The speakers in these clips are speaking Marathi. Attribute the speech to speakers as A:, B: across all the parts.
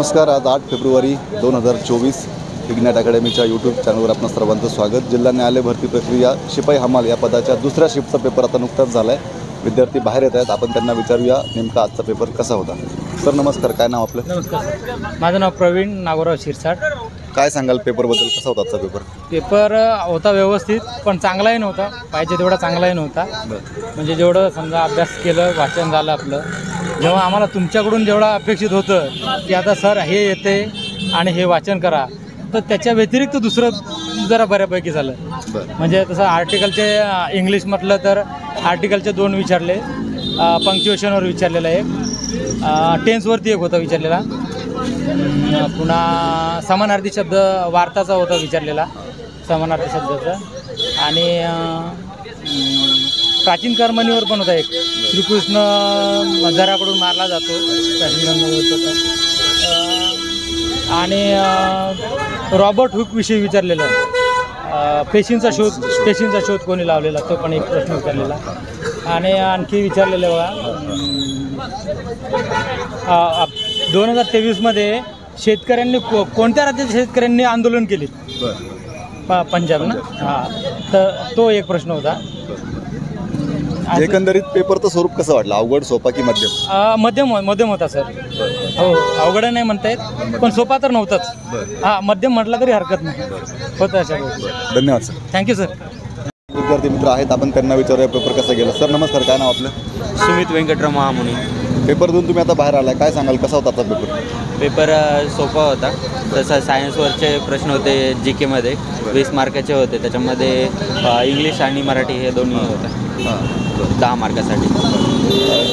A: नमस्कार. आज 8 फेब्रुवारी 2024 इग्नाइट अकॅडमीच्या यूट्यूब चॅनलवर आपणा सर्वांचं स्वागत. जिल्हा न्यायालय भरती प्रक्रिया शिपाई हमाल या पदाच्या दुसऱ्या शिफ्टचा पेपर आता नुकताच झाला आहे. विद्यार्थी बाहेर येत आहेत. आपण त्यांना विचारूया नेमका आजचा पेपर कसा होता. सर नमस्कार, काय नाव आपलं?
B: नमस्कार, माझं नाव प्रवीण नागोराव शिरसाट.
A: काय सांगाल पेपरबद्दल, कसा होता आजचा पेपर?
B: पेपर होता व्यवस्थित, पण चांगलाही नव्हता. पाहिजे तेवढा चांगलाही नव्हता. म्हणजे जेवढं समजा अभ्यास केलं, वाचन झालं आपलं, जेव्हा आम्हाला तुमच्याकडून जेवढा अपेक्षित होतं की आता सर हे येते आणि हे वाचन करा, तर त्याच्या व्यतिरिक्त दुसरं जरा बऱ्यापैकी झालं. म्हणजे तसं आर्टिकलचे इंग्लिश म्हटलं तर आर्टिकलचे 2 विचारले, पंक्च्युएशनवर विचारलेला एक, टेन्सवरती एक होता विचारलेला, पुन्हा समानार्थी शब्द वार्ताचा होता विचारलेला समानार्थी शब्दाचा, आणि प्राचीन कर्मणीवर पण होता एक, श्रीकृष्ण जराकडून मारला जातो प्राचीन कर्मणीवर होता, आणि रॉबर्ट हुक विषयी विचारलेलं, पेशींचा शोध कोणी लावलेला तो पण एक प्रश्न विचारलेला, आणि आणखी विचारलेलं बघा 2023मध्ये शेतकऱ्यांनी कोणत्या राज्याच्या शेतकऱ्यांनी आंदोलन केले? पंजाब ना. हां, तर तो एक प्रश्न होता.
A: एकंदरीत पेपरचं स्वरूप कसं वाटलं? अवघड, सोपा की मध्यम?
B: मध्यम होता सर. हो, अवघड नाही म्हणता येत, पण सोपा तर नव्हताच. हां, मध्यम म्हटलं तरी हरकत नाही होतं अशा.
A: धन्यवाद सर.
B: Thank you sir.
A: विद्यार्थी मित्र आहेत, आपण त्यांना विचारूया पेपर कसा गेला. सर नमस्कार, काय नाव आपलं?
C: सुमित वेंकटराव महामुनी.
A: पेपरतून तुम्ही आता बाहेर आलाय, काय सांगाल कसा होता आता पेपर?
C: पेपर सोपा होता. तसं सायन्सवरचे प्रश्न होते, जी केमध्ये 20 मार्काचे होते. त्याच्यामध्ये इंग्लिश आणि मराठी हे दोन्ही होते 10 मार्कासाठी.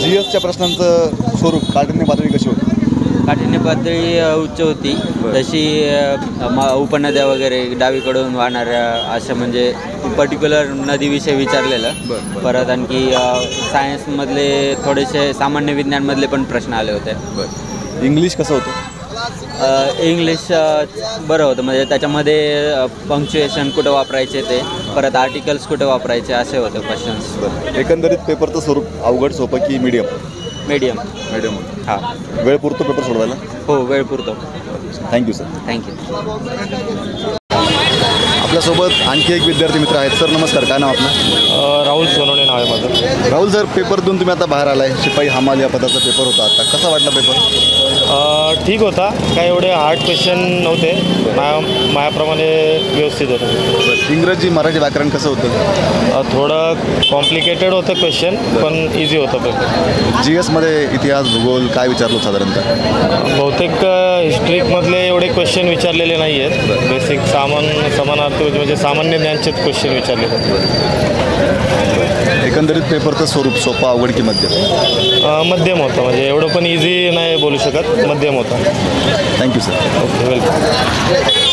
A: GSच्या प्रश्नांचं स्वरूप, काठिण्य पातळी कशी होती?
C: काठिण्य पातळी उच्च होती. तशी उपनद्या वगैरे डावीकडून वाहणाऱ्या अशा, म्हणजे पर्टिक्युलर नदीविषयी विचारलेलं. परत आणखी सायन्समधले थोडेसे सामान्य विज्ञानमधले पण प्रश्न आले होते.
A: इंग्लिश कसं होतं?
C: इंग्लिश बरं होतं. म्हणजे त्याच्यामध्ये पंक्च्युएशन कुठं वापरायचे ते, परत आर्टिकल्स कुठं वापरायचे, असे होते क्वेश्चन्स.
A: एकंदरीत पेपरचं स्वरूप अवघड, सोपं की मीडियम?
C: मीडियम. हां.
A: वेळ पुरतो पेपर सोडवायला?
C: हो, वेळ पुरतो.
A: Thank you sir.
C: थँक्यू.
A: आपल्यासोबत आणखी एक विद्यार्थी मित्र आहेत. सर नमस्कार, काय नाव आपलं?
D: राहुल सोनवणे नाव आहे माझं.
A: राहुल सर, पेपरतून तुम्ही आता बाहेर आलाय. शिपाई हमाल या पदाचा पेपर होता. आता कसा वाटला पेपर?
D: ठीक होता. काही एवढे हार्ड क्वेश्चन नव्हते. माझ्याप्रमाणे व्यवस्थित होतं.
A: इंग्रजी मराठी व्याकरण कसं होतं?
D: थोडं कॉम्प्लिकेटेड होतं क्वेश्चन, पण इझी होतं पेपर.
A: GSमध्ये इतिहास, भूगोल काय विचारलो साधारणतः?
D: बहुतेक हिस्ट्रीमधले एवढे क्वेश्चन विचारलेले नाही आहेत. बेसिक समानार्थी म्हणजे सामान्य ज्ञानचेच क्वेश्चन विचारले होते.
A: एकंदरीत पेपरचं स्वरूप सोपा, अवघड की मध्यम?
D: मध्यम होतं. म्हणजे एवढं पण इझी नाही बोलू शकत, मध्यम होतं.
A: Thank you sir.
D: Okay, welcome.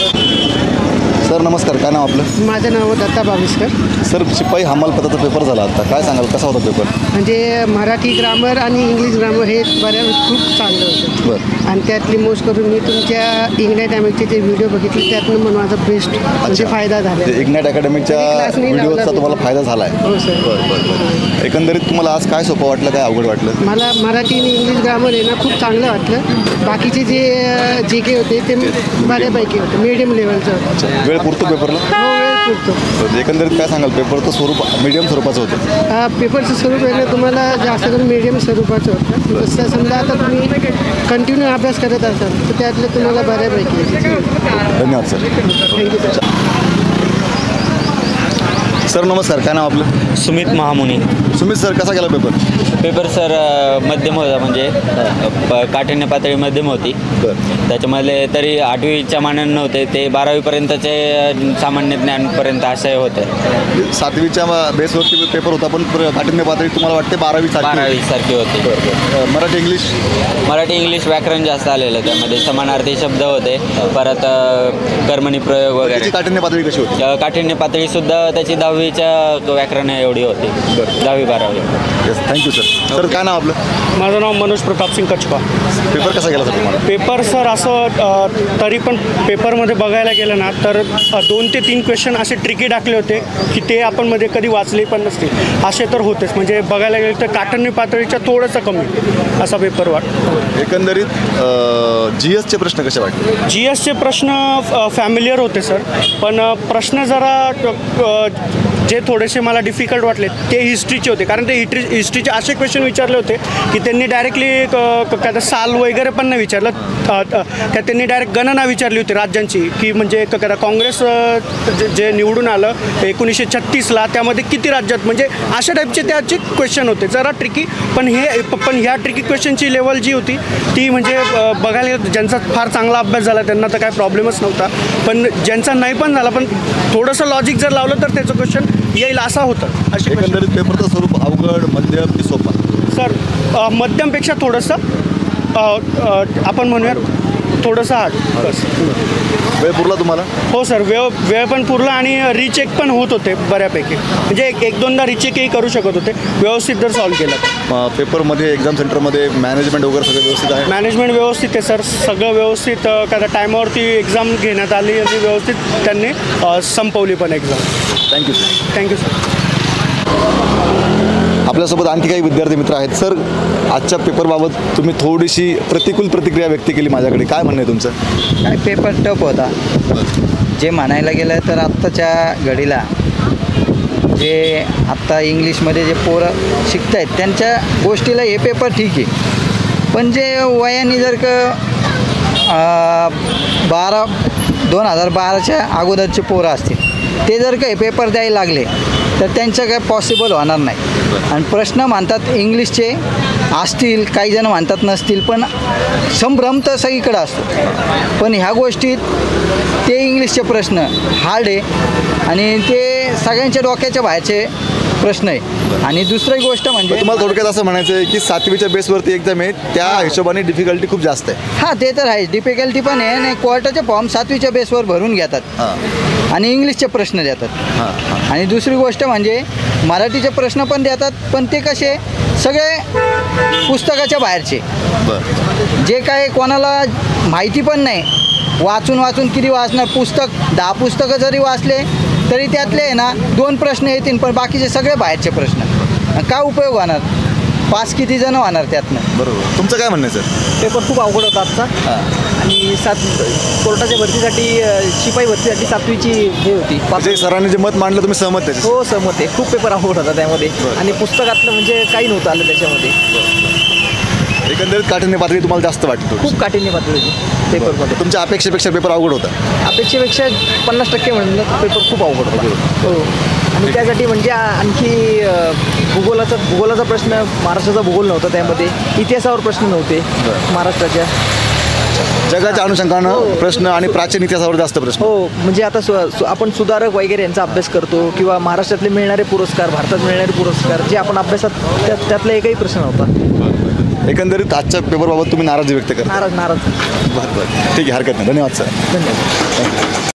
A: Sir नमस्कार, काय नाव आपलं?
E: माझं नाव दत्ता बाविस्कर.
A: सर शिपाई हमाल पदाचा पेपर झाला आता, काय सांगाल कसा होता पेपर?
E: म्हणजे मराठी ग्रामर आणि इंग्लिश ग्रामर हे खूप चांगलं होतं.
A: बरं.
E: आणि त्यातली मोस्ट करून मी तुमच्या इग्नाइट अकॅडमीचे जे व्हिडिओ बघितले त्यातनं मला माझा बेस्ट म्हणजे फायदा झाला.
A: इग्नाइट अकॅडमीच्या व्हिडिओचा तुम्हाला फायदा झाला आहे?
E: हो सर.
A: बरं. एकंदरीत तुम्हाला आज काय सोपं वाटलं, काय अवघड वाटलं?
E: मला मराठी आणि इंग्लिश ग्रामर आहे ना खूप चांगलं वाटलं. बाकीचे जे के होते ते बऱ्यापैकी होते, मीडियम लेवलचं होतं.
A: वेळ पुरतो पेपरला?
E: हो, वेळ पुरतो.
A: एकंदरीत काय सांगाल, पेपरचं स्वरूप मीडियम स्वरूपाचं होतं?
E: पेपरचं स्वरूप वेगळं तुम्हाला जास्त करून मीडियम स्वरूपाचं होतं. जसं समजा आता तुम्ही कंटिन्यू अभ्यास करत असाल तर त्यातलं तुम्हाला बऱ्यापैकी.
A: धन्यवाद सर.
E: Thank you sir.
A: सर नमस्कार, काय नाव आपलं?
C: सुमित महामुनी.
A: सुमित सर, कसा गेला पेपर?
C: पेपर सर मध्यम होता. म्हणजे काठिण्य पातळी मध्यम होती. त्याच्यामध्ये तरी 8वीच्या मानाने नव्हते, ते 12वीपर्यंतचे सामान्य ज्ञानपर्यंत असे होते.
A: 7वीच्या बेसवरती पेपर होता, पण काठिण्य पातळी तुम्हाला वाटते 12वी
C: सारखी होती. मराठी इंग्लिश व्याकरण जास्त आलेलं. त्यामध्ये समानार्थी शब्द होते, परत कर्मणी प्रयोग वगैरे.
A: काठिण्य पातळी कशी होती?
C: काठिण्य पातळीसुद्धा त्याची 10वी 10वीच्या व्याकरण एवढी होती, 10वी-12वी.
A: Yes, thank you sir. सर काय नाव आपलं?
F: माझं नाव मनोज प्रतापसिंग कचपा.
A: पेपर कसा गेला सर तुम्हाला?
F: पेपर सर असं तरी पण पेपरमध्ये बघायला गेलं ना तर 2 ते 3 क्वेश्चन असे ट्रिकी टाकले होते की ते आपण मध्ये कधी वाचले पण नसतील असे तर होतेच. म्हणजे बघायला गेलं तर काठिण्य पातळीच्या थोडंसं कमी असा पेपर वाटतो.
A: एकंदरीत GSचे प्रश्न कसे वाटले?
F: GSचे प्रश्न फॅमिलियर होते सर, पण प्रश्न जरा जे थोडेसे मला डिफिकल्ट वाटले ते हिस्ट्रीचे होते. कारण ते हिस्ट्रीचे असे क्वेश्चन विचारले होते की त्यांनी डायरेक्टली साल वगैरे पण नाही विचारलं, त्यांनी डायरेक्ट गणना विचारली होती राज्यांची की म्हणजे काँग्रेस जे निवडून आलं 1936ला त्यामध्ये किती राज्यात, म्हणजे अशा टाईपचे त्याचे क्वेश्चन होते. जरा ट्रिकी, पण ह्या ट्रिकी क्वेश्चनची लेवल जी होती ती म्हणजे बघायला गेलं ज्यांचा फार चांगला अभ्यास झाला त्यांना तर काय प्रॉब्लेमच नव्हता, पण ज्यांचा नाही पण झाला पण थोडंसं लॉजिक जर लावलं तर त्याचं क्वेश्चन येईल असा होतं. अशी
A: एकंदरीत पेपरचं स्वरूप अवघड, मध्यम की सोपा?
F: सर मध्यमपेक्षा थोडंसं आपण म्हणूयात थोडंसं हार्ड. बस.
A: वेळ पुरला तुम्हाला?
F: हो सर, वेळ पण पुरला आणि रिचेक पण होत होते बऱ्यापैकी. म्हणजे एक दोनदा रिचेकही करू शकत होते व्यवस्थित जर सॉल्व्ह केलं.
A: पेपरमध्ये एक्झाम सेंटरमध्ये मॅनेजमेंट वगैरे सगळं व्यवस्थित आहे?
F: मॅनेजमेंट व्यवस्थित आहे सर, सगळं व्यवस्थित. काय टायमावरती एक्झाम घेण्यात आली आणि व्यवस्थित त्यांनी संपवली पण exam.
A: Thank you sir.
F: Thank you sir.
A: आपल्यासोबत आणखी काही विद्यार्थी मित्र आहेत. सर, आजच्या पेपरबाबत तुम्ही थोडीशी प्रतिकूल प्रतिक्रिया व्यक्त केली माझ्याकडे, काय म्हणणं आहे तुमचं?
G: काय पेपर टफ होता. जे म्हणायला गेलं तर आत्ताच्या घडीला जे आत्ता इंग्लिशमध्ये जे पोरं शिकत आहेत त्यांच्या गोष्टीला हे पेपर ठीक आहे, पण जे वयाने जर का 2012च्या अगोदरचे पोरं असतील ते जर का हे पेपर द्यायला लागले तर त्यांचं काय पॉसिबल होणार नाही. आणि प्रश्न म्हणतात इंग्लिशचे असतील, काही जण म्हणतात नसतील, पण संभ्रम तर सगळीकडं असतो. पण ह्या गोष्टीत ते इंग्लिशचे प्रश्न हार्ड आहे आणि ते सगळ्यांच्या डोक्याच्या बाहेरचे प्रश्न आहे. आणि दुसरी गोष्ट म्हणजे
A: तुम्हाला थोडक्यात असं म्हणायचं आहे की 7वीच्या बेसवरती एक्झाम आहे, त्या हिशोबाने डिफिकल्टी खूप जास्त आहे.
G: हां, ते तर आहे, डिफिकल्टी पण आहे. आणि कोर्टाचे फॉर्म 7वीच्या बेसवर भरून घेतात आणि इंग्लिशचे प्रश्न देतात. आणि दुसरी गोष्ट म्हणजे मराठीचे प्रश्न पण देतात, पण ते कसे सगळे पुस्तकाच्या बाहेरचे, जे काय कोणाला माहिती पण नाही. वाचून किती वाचणार, 10 पुस्तकं जरी वाचले तरी त्यातले आहे ना 2 प्रश्न येतील, पण बाकीचे सगळे बाहेरचे प्रश्न. काय उपयोग होणार, पास किती जण होणार त्यातनं?
A: बरोबर. तुमचं काय म्हणणं आहे सर?
H: पेपर खूप अवघड होता आजचा. आणि कोर्टाच्या भरतीसाठी, शिपाई भरतीसाठी 7वीची हे होती.
A: म्हणजे सरांनी जे मत मांडलं तुम्ही सहमत त्याचे?
H: हो, सहमत आहे. खूप पेपर अवघड होता त्यामध्ये. आणि पुस्तकातलं म्हणजे काही नव्हतं आलं त्याच्यामध्ये.
A: एकंदरीत काठिण्य पातळी तुम्हाला जास्त वाटली?
H: खूप काठिण्य पातळी होती पेपरमध्ये.
A: तुमच्या अपेक्षेपेक्षा पेपर अवघड होता?
H: अपेक्षेपेक्षा 50% म्हणलं पेपर खूप अवघड होता. हो. आणि त्यासाठी म्हणजे आणखी भूगोलाचा प्रश्न, महाराष्ट्राचा भूगोल नव्हता त्यामध्ये. इतिहासावर प्रश्न नव्हते महाराष्ट्राच्या.
A: जगाच्या अनुषंगानं प्रश्न आणि प्राचीन इतिहासावर जास्त प्रश्न.
H: हो, म्हणजे आता आपण सुधारक वगैरे यांचा अभ्यास करतो किंवा महाराष्ट्रातले मिळणारे पुरस्कार, भारतात मिळणारे पुरस्कार जे आपण अभ्यासात त्यातला एकही प्रश्न नव्हता.
A: एकंदरीत आजच्या पेपरबाबत तुम्ही नाराजी व्यक्त करा?
H: नाराज.
A: बरं, ठीक आहे, हरकत नाही. धन्यवाद सर.
H: धन्यवाद.